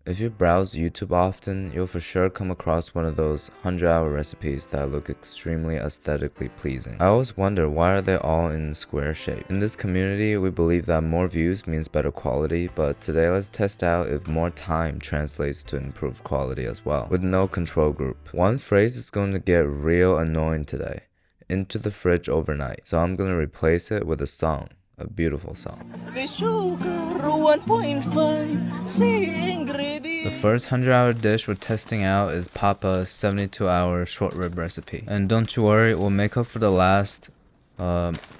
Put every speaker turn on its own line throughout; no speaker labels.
If you browse YouTube often, you'll for sure come across one of those 100-hour recipes that look extremely aesthetically pleasing. I always wonder, why are they all in square shape? In this community, we believe that more views means better quality, but today let's test out if more time translates to improved quality as well, with no control group. One phrase is going to get real annoying today: into the fridge overnight. So I'm gonna replace it with a song. A beautiful song. The first 100-hour dish we're testing out is Papa's 72-hour short rib recipe. And don't you worry, we'll make up for the last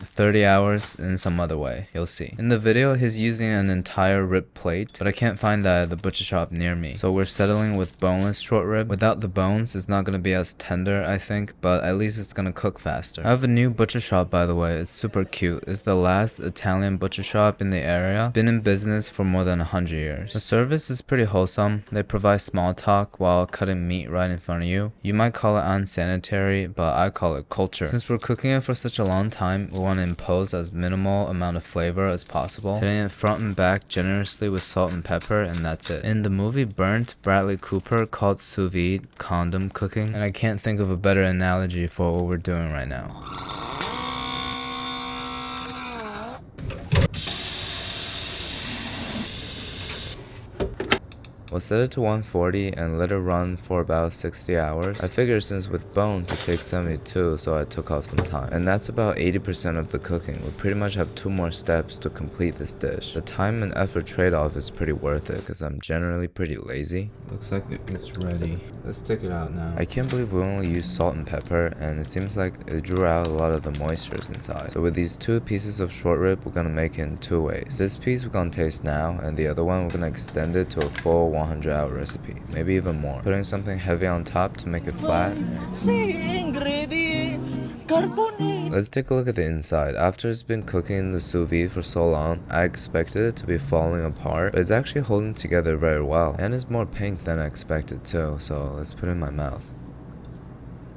30 hours in some other way. You'll see. In the video, he's using an entire rib plate, but I can't find that at the butcher shop near me. So we're settling with boneless short rib. Without the bones, it's not gonna be as tender, I think, but at least it's gonna cook faster. I have a new butcher shop, by the way. It's super cute. It's the last Italian butcher shop in the area. It's been in business for more than 100 years. The service is pretty wholesome. They provide small talk while cutting meat right in front of you. You might call it unsanitary, but I call it culture. Since we're cooking it for such a long time, we want to impose as minimal amount of flavor as possible, hitting it front and back generously with salt and pepper, and that's it. In the movie Burnt, Bradley Cooper called sous vide condom cooking, and I can't think of a better analogy for what we're doing right now. We'll set it to 140 and let it run for about 60 hours. I figured since with bones it takes 72, so I took off some time. And that's about 80% of the cooking. We pretty much have 2 more steps to complete this dish. The time and effort trade-off is pretty worth it because I'm generally pretty lazy. Looks like it's ready. Let's take it out now. I can't believe we only used salt and pepper, and it seems like it drew out a lot of the moistures inside. So with these 2 pieces of short rib, we're gonna make it in 2 ways. This piece we're gonna taste now, and the other one we're gonna extend it to a full 100-hour recipe, maybe even more. Putting something heavy on top to make it flat. Let's take a look at the inside. After it's been cooking in the sous vide for so long, I expected it to be falling apart, but it's actually holding together very well. And it's more pink than I expected too, so let's put it in my mouth.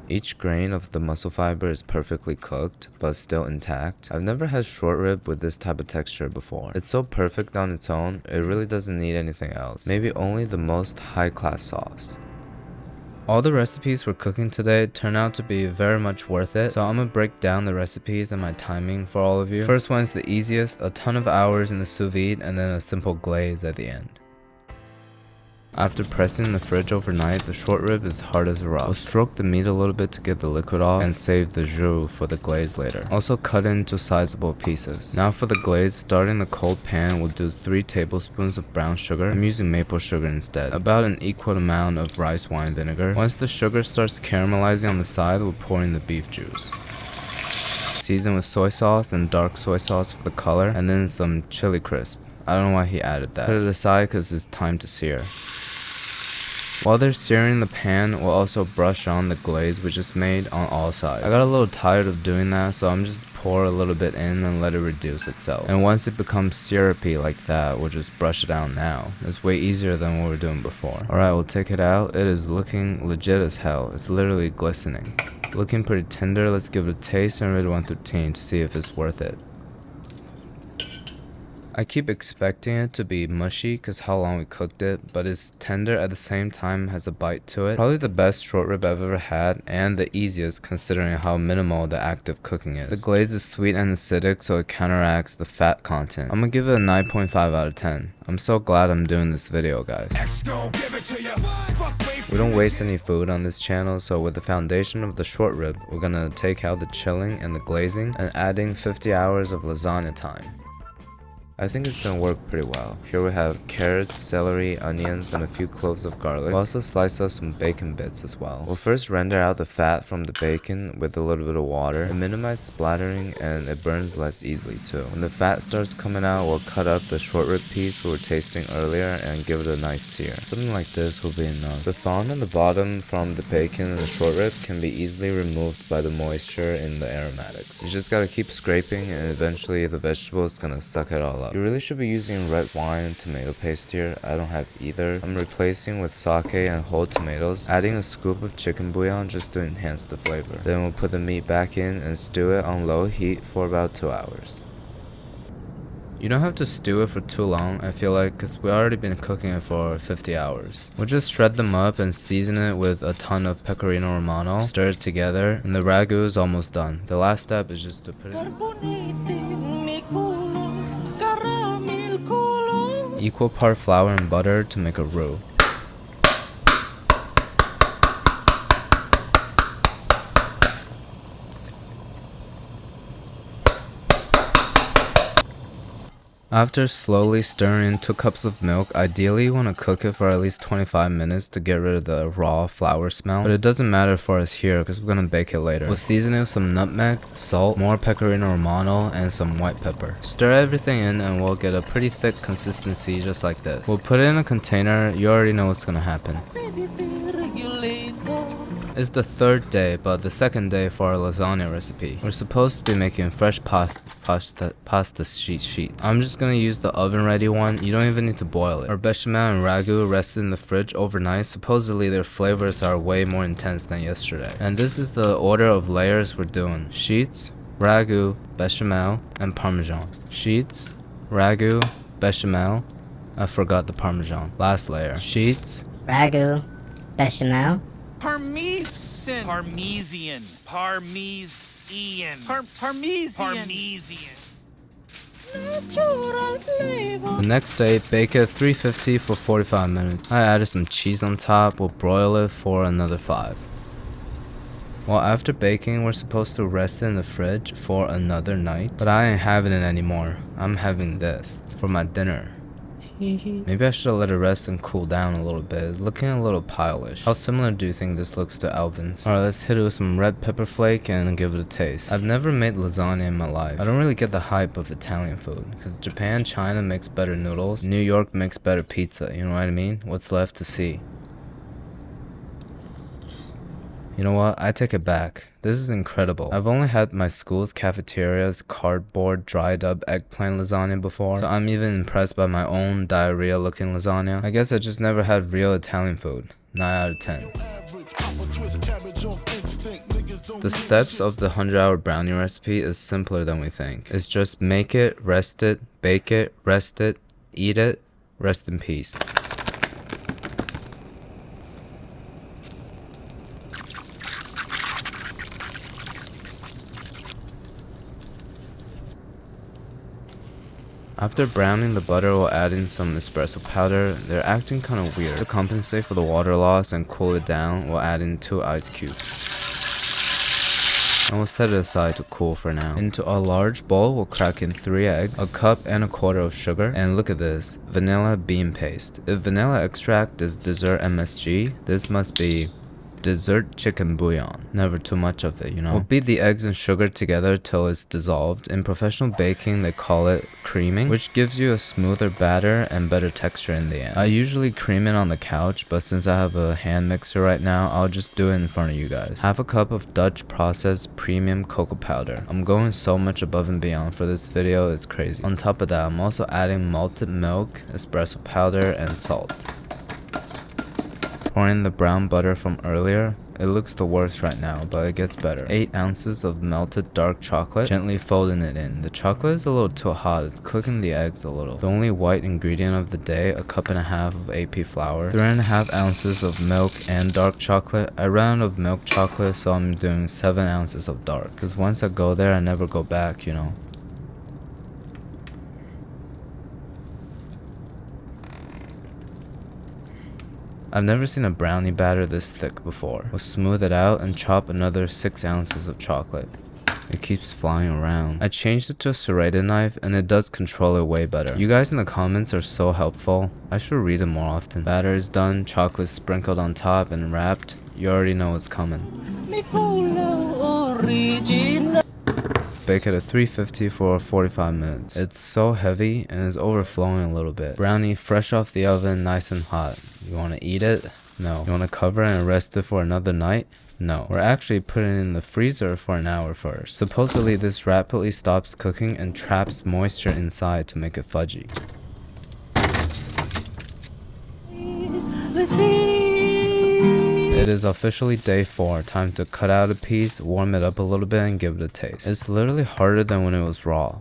Each grain of the muscle fiber is perfectly cooked, but still intact. I've never had short rib with this type of texture before. It's so perfect on its own, it really doesn't need anything else. Maybe only the most high-class sauce. All the recipes we're cooking today turn out to be very much worth it, so I'm gonna break down the recipes and my timing for all of you. First one's the easiest, a ton of hours in the sous vide, and then a simple glaze at the end. After pressing in the fridge overnight, the short rib is hard as a rock. We'll stroke the meat a little bit to get the liquid off and save the jus for the glaze later. Also cut into sizable pieces. Now for the glaze, starting the cold pan, we'll do 3 tablespoons of brown sugar. I'm using maple sugar instead. About an equal amount of rice wine vinegar. Once the sugar starts caramelizing on the side, we'll pour in the beef juice. Season with soy sauce and dark soy sauce for the color, and then some chili crisp. I don't know why he added that. Put it aside because it's time to sear. While they're searing the pan, we'll also brush on the glaze we just made on all sides. I got a little tired of doing that, so I'm just pour a little bit in and let it reduce itself. And once it becomes syrupy like that, we'll just brush it out now. It's way easier than what we were doing before. Alright, we'll take it out. It is looking legit as hell. It's literally glistening. Looking pretty tender. Let's give it a taste and rate it 1 through 10 to see if it's worth it. I keep expecting it to be mushy because how long we cooked it, but it's tender at the same time, has a bite to it. Probably the best short rib I've ever had, and the easiest considering how minimal the active cooking is. The glaze is sweet and acidic, so it counteracts the fat content. I'm gonna give it a 9.5 out of 10. I'm so glad I'm doing this video, guys. We don't waste any food on this channel, so with the foundation of the short rib, we're gonna take out the chilling and the glazing and adding 50 hours of lasagna time. I think it's gonna work pretty well. Here we have carrots, celery, onions, and a few cloves of garlic. We'll also slice up some bacon bits as well. We'll first render out the fat from the bacon with a little bit of water. It minimizes splattering and it burns less easily too. When the fat starts coming out, we'll cut up the short rib piece we were tasting earlier and give it a nice sear. Something like this will be enough. The fond on the bottom from the bacon and the short rib can be easily removed by the moisture in the aromatics. You just gotta keep scraping and eventually the vegetable is gonna suck it all up. You really should be using red wine and tomato paste here. I don't have either. I'm replacing with sake and whole tomatoes, adding a scoop of chicken bouillon just to enhance the flavor. Then we'll put the meat back in and stew it on low heat for about 2 hours. You don't have to stew it for too long, I feel like, because we already been cooking it for 50 hours. We'll just shred them up and season it with a ton of pecorino romano, stir it together, and the ragu is almost done. The last step is just to put it equal part flour and butter to make a roux. After slowly stirring 2 cups of milk, ideally you want to cook it for at least 25 minutes to get rid of the raw flour smell. But it doesn't matter for us here because we're going to bake it later. We'll season it with some nutmeg, salt, more pecorino romano, and some white pepper. Stir everything in and we'll get a pretty thick consistency just like this. We'll put it in a container. You already know what's going to happen. It's the 3rd day, but the 2nd day for our lasagna recipe. We're supposed to be making fresh pasta sheets. I'm just gonna use the oven ready one. You don't even need to boil it. Our bechamel and ragu rested in the fridge overnight. Supposedly their flavors are way more intense than yesterday. And this is the order of layers we're doing. Sheets, ragu, bechamel, and parmesan. Sheets, ragu, bechamel. I forgot the parmesan. Last layer. Sheets,
ragu, bechamel,
Parmesan.
The next day, bake it at 350 for 45 minutes. I added some cheese on top. We'll broil it for another 5. Well, after baking, we're supposed to rest it in the fridge for another night. But I ain't having it anymore. I'm having this for my dinner. Maybe I should have let it rest and cool down a little bit. It's looking a little pile-ish. How similar do you think this looks to Alvin's? Alright, let's hit it with some red pepper flake and give it a taste. I've never made lasagna in my life. I don't really get the hype of Italian food. Because Japan, China makes better noodles. New York makes better pizza. You know what I mean? What's left to see? You know what? I take it back. This is incredible. I've only had my school's cafeteria's cardboard dried up eggplant lasagna before, so I'm even impressed by my own diarrhea looking lasagna. I guess I just never had real Italian food. 9 out of 10. The steps of the 100-hour brownie recipe is simpler than we think. It's just make it, rest it, bake it, rest it, eat it, rest in peace. After browning the butter, we'll add in some espresso powder. They're acting kind of weird. To compensate for the water loss and cool it down, we'll add in 2 ice cubes. And we'll set it aside to cool for now. Into a large bowl, we'll crack in 3 eggs, a cup and a quarter of sugar, and look at this, vanilla bean paste. If vanilla extract is dessert MSG, this must be dessert chicken bouillon. Never too much of it, you know. We'll beat the eggs and sugar together till it's dissolved. In professional baking, they call it creaming, which gives you a smoother batter and better texture in the end. I usually cream it on the couch, but since I have a hand mixer right now, I'll just do it in front of you guys. Half a cup of Dutch processed premium cocoa powder. I'm going so much above and beyond for this video, it's crazy. On top of that, I'm also adding malted milk, espresso powder, and salt. Pour in the brown butter from earlier. It looks the worst right now, but it gets better. 8 ounces of melted dark chocolate, gently folding it in. The chocolate is a little too hot, it's cooking the eggs a little. The only white ingredient of the day, a cup and a half of AP flour, 3.5 ounces of milk and dark chocolate. I ran out of milk chocolate, so I'm doing 7 ounces of dark. Cause once I go there, I never go back, you know. I've never seen a brownie batter this thick before. We'll smooth it out and chop another 6 ounces of chocolate. It keeps flying around. I changed it to a serrated knife and it does control it way better. You guys in the comments are so helpful. I should read them more often. Batter is done, chocolate sprinkled on top and wrapped. You already know what's coming. Bake it at 350 for 45 minutes. It's so heavy and is overflowing a little bit. Brownie fresh off the oven, nice and hot. You want to eat it? No. You want to cover it and rest it for another night? No. We're actually putting it in the freezer for an hour first. Supposedly this rapidly stops cooking and traps moisture inside to make it fudgy. It is officially day 4, time to cut out a piece, warm it up a little bit and give it a taste. It's literally harder than when it was raw.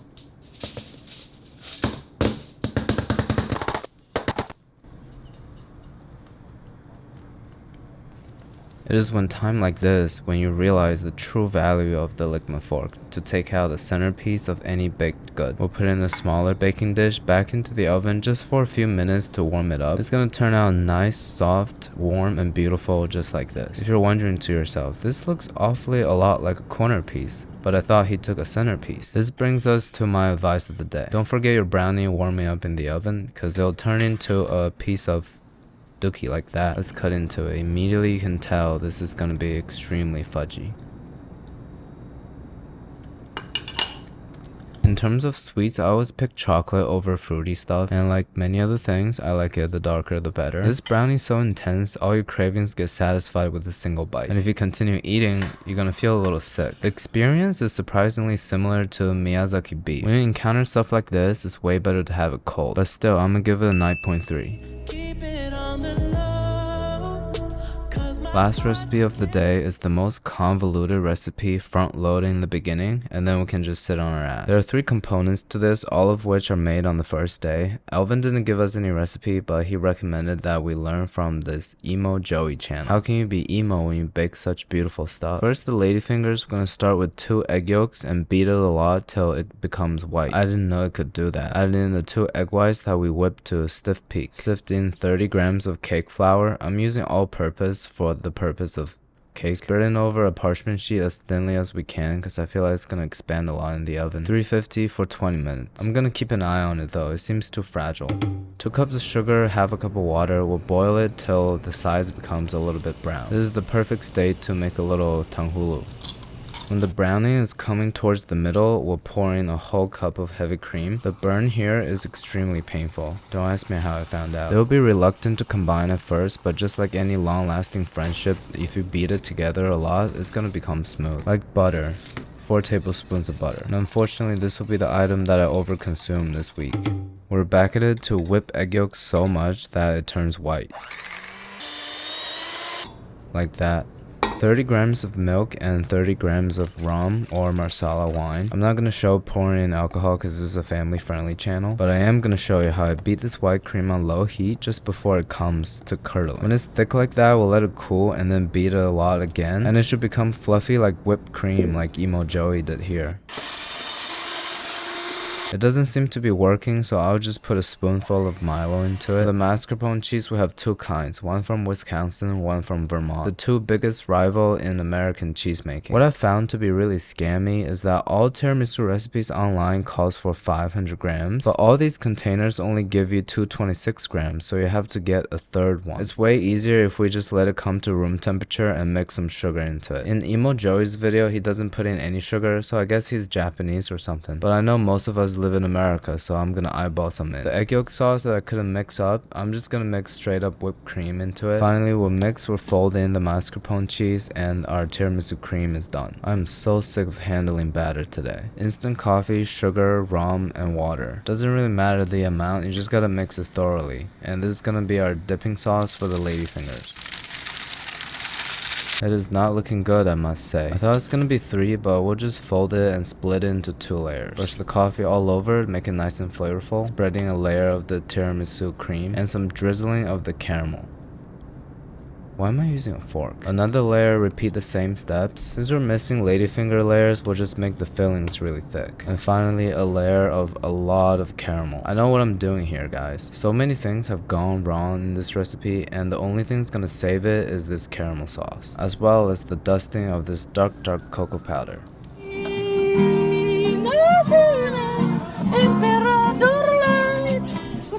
It is when time like this when you realize the true value of the Ligma fork to take out the centerpiece of any baked good. We'll put in a smaller baking dish back into the oven just for a few minutes to warm it up. It's gonna turn out nice, soft, warm, and beautiful just like this. If you're wondering to yourself, this looks awfully a lot like a corner piece, but I thought he took a centerpiece. This brings us to my advice of the day. Don't forget your brownie warming up in the oven, because it'll turn into a piece of dookie like that. Let's cut into it. Immediately you can tell this is gonna be extremely fudgy. In terms of sweets, I always pick chocolate over fruity stuff, and like many other things, I like it the darker the better. This brownie is so intense, all your cravings get satisfied with a single bite. And if you continue eating, you're gonna feel a little sick. The experience is surprisingly similar to Miyazaki beef. When you encounter stuff like this, it's way better to have it cold. But still, I'm gonna give it a 9.3. Last recipe of the day is the most convoluted recipe, front loading in the beginning, and then we can just sit on our ass. There are 3 components to this, all of which are made on the first day. Elvin didn't give us any recipe, but he recommended that we learn from this Emo Joey channel. How can you be emo when you bake such beautiful stuff? First, the ladyfingers, we're gonna start with 2 egg yolks and beat it a lot till it becomes white. I didn't know it could do that. Add in the 2 egg whites that we whipped to a stiff peak. Sift in 30 grams of cake flour. I'm using all-purpose for the purpose of cake. Spread it over a parchment sheet as thinly as we can because I feel like it's gonna expand a lot in the oven. 350 for 20 minutes. I'm gonna keep an eye on it though, it seems too fragile. 2 cups of sugar, half a cup of water. We'll boil it till the size becomes a little bit brown. This is the perfect state to make a little tanghulu. When the brownie is coming towards the middle, we'll pour in a whole cup of heavy cream. The burn here is extremely painful. Don't ask me how I found out. They'll be reluctant to combine at first, but just like any long-lasting friendship, if you beat it together a lot, it's gonna become smooth. Like butter. 4 tablespoons of butter. And unfortunately, this will be the item that I overconsume this week. We're backeted to whip egg yolks so much that it turns white. Like that. 30 grams of milk and 30 grams of rum or marsala wine. I'm not going to show pouring in alcohol because this is a family friendly channel, but I am going to show you how I beat this white cream on low heat just before it comes to curdling. When it's thick like that, we'll let it cool and then beat it a lot again, and it should become fluffy like whipped cream like Emo Joey did here. It doesn't seem to be working, so I'll just put a spoonful of Milo into it. The mascarpone cheese, we have 2 kinds, one from Wisconsin, one from Vermont. The 2 biggest rival in American cheese making. What I found to be really scammy is that all tiramisu recipes online calls for 500 grams, but all these containers only give you 226 grams, so you have to get a third one. It's way easier if we just let it come to room temperature and mix some sugar into it. In Emo Joey's video, he doesn't put in any sugar, so I guess he's Japanese or something. But I know most of us live in America, so I'm gonna eyeball some in. The egg yolk sauce that I couldn't mix up, I'm just gonna mix straight up whipped cream into it. Finally, we'll fold in the mascarpone cheese, and our tiramisu cream is done. I'm so sick of handling batter today. Instant coffee, sugar, rum, and water. Doesn't really matter the amount, you just gotta mix it thoroughly. And this is gonna be our dipping sauce for the ladyfingers. It is not looking good, I must say. I thought it was gonna be 3, but we'll just fold it and split it into 2 layers. Brush the coffee all over, make it nice and flavorful. Spreading a layer of the tiramisu cream and some drizzling of the caramel. Why am I using a fork? Another layer, repeat the same steps. Since we're missing ladyfinger layers, we'll just make the fillings really thick. And finally, a layer of a lot of caramel. I know what I'm doing here, guys. So many things have gone wrong in this recipe, and the only thing that's gonna save it is this caramel sauce, as well as the dusting of this dark cocoa powder.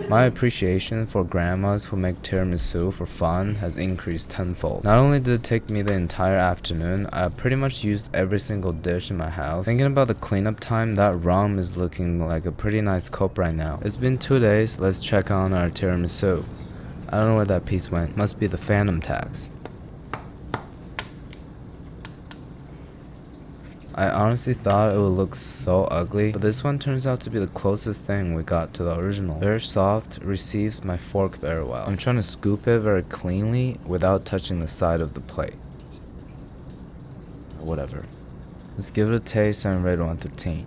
My appreciation for grandmas who make tiramisu for fun has increased tenfold. Not only did it take me the entire afternoon, I pretty much used every single dish in my house. Thinking about the cleanup time, that rum is looking like a pretty nice cope right now. It's been 2 days, let's check on our tiramisu. I don't know where that piece went. Must be the phantom tax. I honestly thought it would look so ugly, but this one turns out to be the closest thing we got to the original. Very soft, receives my fork very well. I'm trying to scoop it very cleanly without touching the side of the plate. Whatever. Let's give it a taste and rate 1 through 10.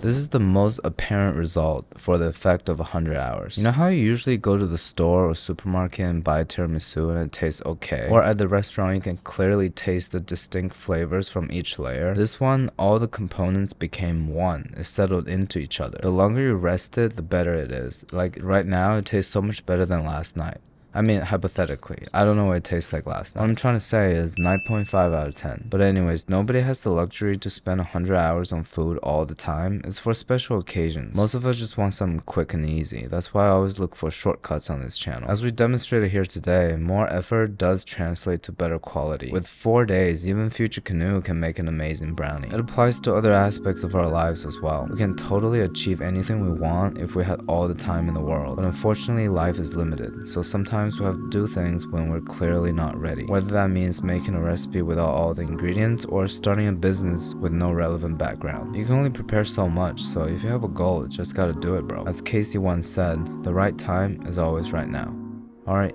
This is the most apparent result for the effect of 100 hours. You know how you usually go to the store or supermarket and buy tiramisu and it tastes okay? Or at the restaurant you can clearly taste the distinct flavors from each layer? This one, all the components became one. It settled into each other. The longer you rest it, the better it is. Like right now, it tastes so much better than last night. I mean, hypothetically, I don't know what it tastes like last night. What I'm trying to say is 9.5 out of 10. But anyways, nobody has the luxury to spend 100 hours on food all the time. It's for special occasions. Most of us just want something quick and easy. That's why I always look for shortcuts on this channel. As we demonstrated here today, more effort does translate to better quality. With 4 days, even Future Canoe can make an amazing brownie. It applies to other aspects of our lives as well. We can totally achieve anything we want if we had all the time in the world. But unfortunately, life is limited. So sometimes we have to do things when we're clearly not ready. Whether that means making a recipe without all the ingredients or starting a business with no relevant background. You can only prepare so much, so if you have a goal, you just gotta do it, bro. As Casey once said, the right time is always right now. Alright,